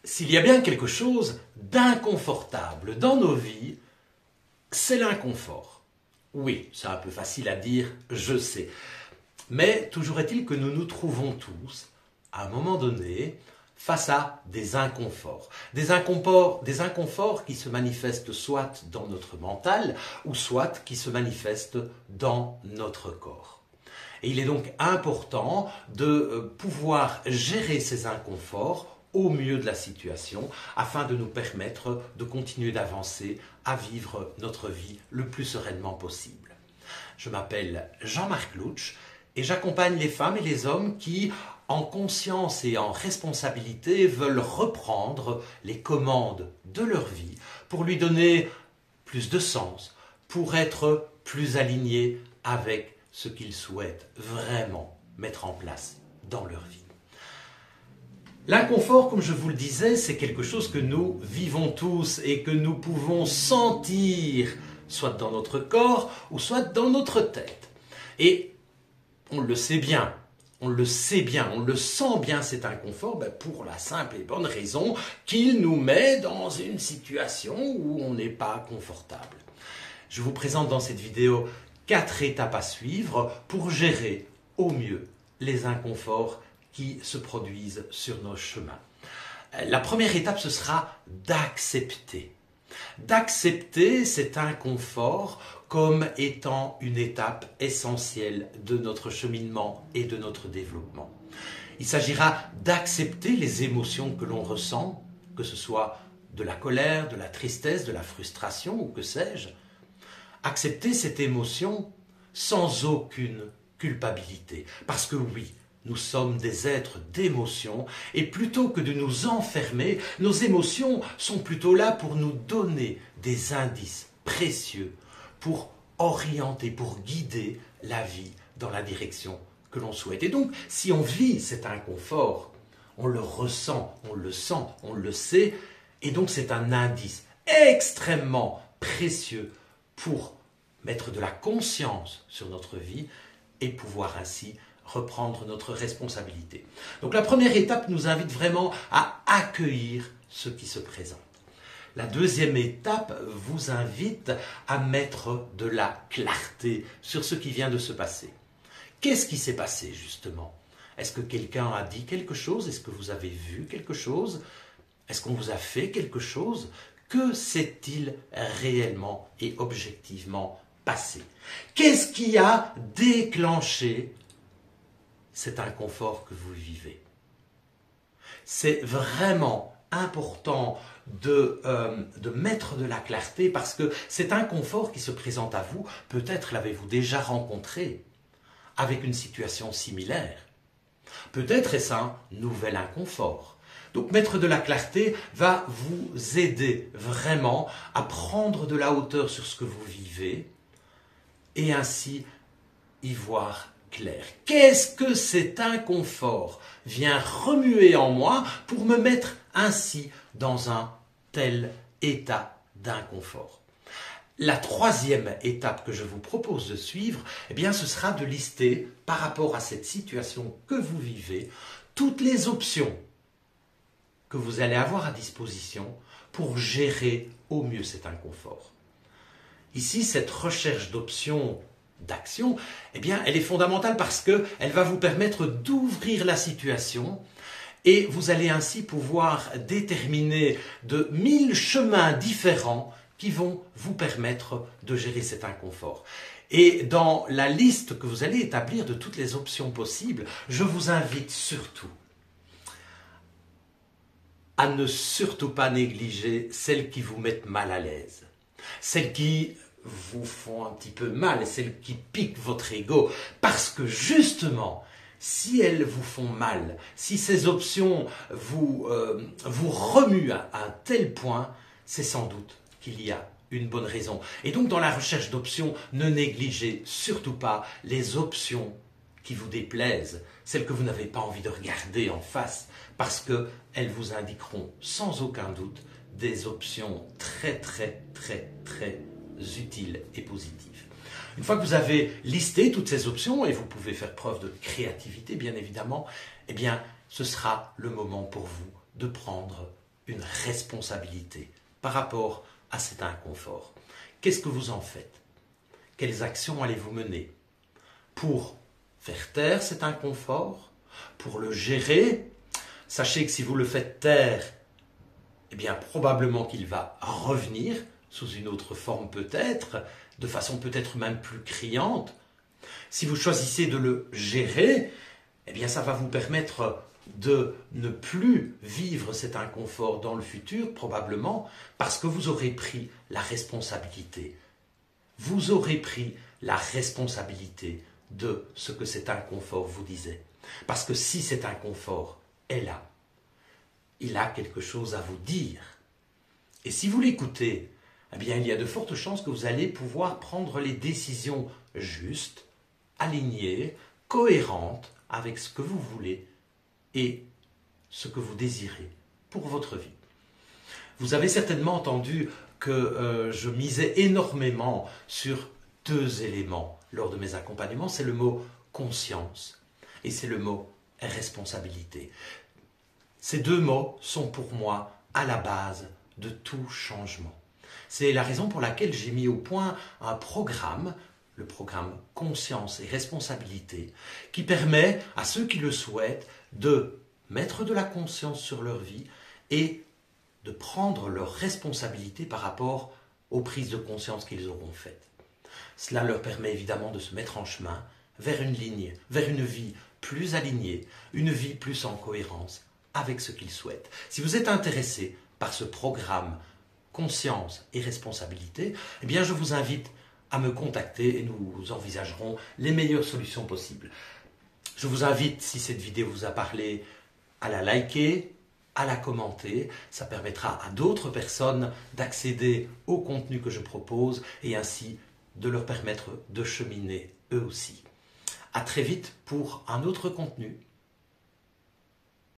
S'il y a bien quelque chose d'inconfortable dans nos vies, c'est l'inconfort. Oui, c'est un peu facile à dire, je sais. Mais toujours est-il que nous nous trouvons tous, à un moment donné, face à des inconforts. Des inconforts qui se manifestent soit dans notre mental, ou soit qui se manifestent dans notre corps. Et il est donc important de pouvoir gérer ces inconforts au mieux de la situation, afin de nous permettre de continuer d'avancer, à vivre notre vie le plus sereinement possible. Je m'appelle Jean-Marc Louch et j'accompagne les femmes et les hommes qui, en conscience et en responsabilité, veulent reprendre les commandes de leur vie pour lui donner plus de sens, pour être plus alignés avec ce qu'ils souhaitent vraiment mettre en place dans leur vie. L'inconfort, comme je vous le disais, c'est quelque chose que nous vivons tous et que nous pouvons sentir, soit dans notre corps ou soit dans notre tête. Et on le sait bien, on le sait bien, on le sent bien cet inconfort pour la simple et bonne raison qu'il nous met dans une situation où on n'est pas confortable. Je vous présente dans cette vidéo 4 étapes à suivre pour gérer au mieux les inconforts qui se produisent sur nos chemins. La première étape, ce sera d'accepter. D'accepter cet inconfort comme étant une étape essentielle de notre cheminement et de notre développement. Il s'agira d'accepter les émotions que l'on ressent, que ce soit de la colère, de la tristesse, de la frustration ou que sais-je. Accepter cette émotion sans aucune culpabilité. Parce que oui, nous sommes des êtres d'émotions et plutôt que de nous enfermer, nos émotions sont plutôt là pour nous donner des indices précieux pour orienter, pour guider la vie dans la direction que l'on souhaite. Et donc, si on vit cet inconfort, on le ressent, on le sent, on le sait, et donc c'est un indice extrêmement précieux pour mettre de la conscience sur notre vie et pouvoir ainsi reprendre notre responsabilité. Donc la première étape nous invite vraiment à accueillir ce qui se présente. La deuxième étape vous invite à mettre de la clarté sur ce qui vient de se passer. Qu'est-ce qui s'est passé justement? Est-ce que quelqu'un a dit quelque chose? Est-ce que vous avez vu quelque chose? Est-ce qu'on vous a fait quelque chose? Que s'est-il réellement et objectivement passé? Qu'est-ce qui a déclenché cet inconfort que vous vivez? C'est vraiment important de mettre de la clarté parce que cet inconfort qui se présente à vous, peut-être l'avez-vous déjà rencontré avec une situation similaire. Peut-être est-ce un nouvel inconfort. Donc mettre de la clarté va vous aider vraiment à prendre de la hauteur sur ce que vous vivez et ainsi y voir clair. Qu'est-ce que cet inconfort vient remuer en moi pour me mettre ainsi dans un tel état d'inconfort? La troisième étape que je vous propose de suivre, eh bien, ce sera de lister, par rapport à cette situation que vous vivez, toutes les options que vous allez avoir à disposition pour gérer au mieux cet inconfort. Ici, cette recherche d'options d'action, eh bien, elle est fondamentale parce qu'elle va vous permettre d'ouvrir la situation et vous allez ainsi pouvoir déterminer de 1000 chemins différents qui vont vous permettre de gérer cet inconfort. Et dans la liste que vous allez établir de toutes les options possibles, je vous invite surtout à ne surtout pas négliger celles qui vous mettent mal à l'aise, celles qui vous font un petit peu mal, celles qui piquent votre ego, parce que justement, si elles vous font mal, si ces options vous remuent à un tel point, c'est sans doute qu'il y a une bonne raison. Et donc dans la recherche d'options, ne négligez surtout pas les options qui vous déplaisent, celles que vous n'avez pas envie de regarder en face, parce qu'elles vous indiqueront sans aucun doute des options très utiles et positives. Une fois que vous avez listé toutes ces options, et vous pouvez faire preuve de créativité bien évidemment, eh bien ce sera le moment pour vous de prendre une responsabilité par rapport à cet inconfort. Qu'est-ce que vous en faites? Quelles actions allez-vous mener pour faire taire cet inconfort, pour le gérer? Sachez que si vous le faites taire, eh bien probablement qu'il va revenir sous une autre forme peut-être, de façon peut-être même plus criante. Si vous choisissez de le gérer, eh bien ça va vous permettre de ne plus vivre cet inconfort dans le futur, probablement, parce que vous aurez pris la responsabilité. Vous aurez pris la responsabilité de ce que cet inconfort vous disait. Parce que si cet inconfort est là, il a quelque chose à vous dire. Et si vous l'écoutez, eh bien, il y a de fortes chances que vous allez pouvoir prendre les décisions justes, alignées, cohérentes avec ce que vous voulez et ce que vous désirez pour votre vie. Vous avez certainement entendu que je misais énormément sur 2 éléments lors de mes accompagnements. C'est le mot conscience et c'est le mot responsabilité. Ces 2 mots sont pour moi à la base de tout changement. C'est la raison pour laquelle j'ai mis au point un programme, le programme Conscience et Responsabilité, qui permet à ceux qui le souhaitent de mettre de la conscience sur leur vie et de prendre leurs responsabilités par rapport aux prises de conscience qu'ils auront faites. Cela leur permet évidemment de se mettre en chemin vers une ligne, vers une vie plus alignée, une vie plus en cohérence avec ce qu'ils souhaitent. Si vous êtes intéressé par ce programme Conscience et Responsabilité, eh bien je vous invite à me contacter et nous envisagerons les meilleures solutions possibles. Je vous invite, si cette vidéo vous a parlé, à la liker, à la commenter. Ça permettra à d'autres personnes d'accéder au contenu que je propose et ainsi de leur permettre de cheminer eux aussi. À très vite pour un autre contenu.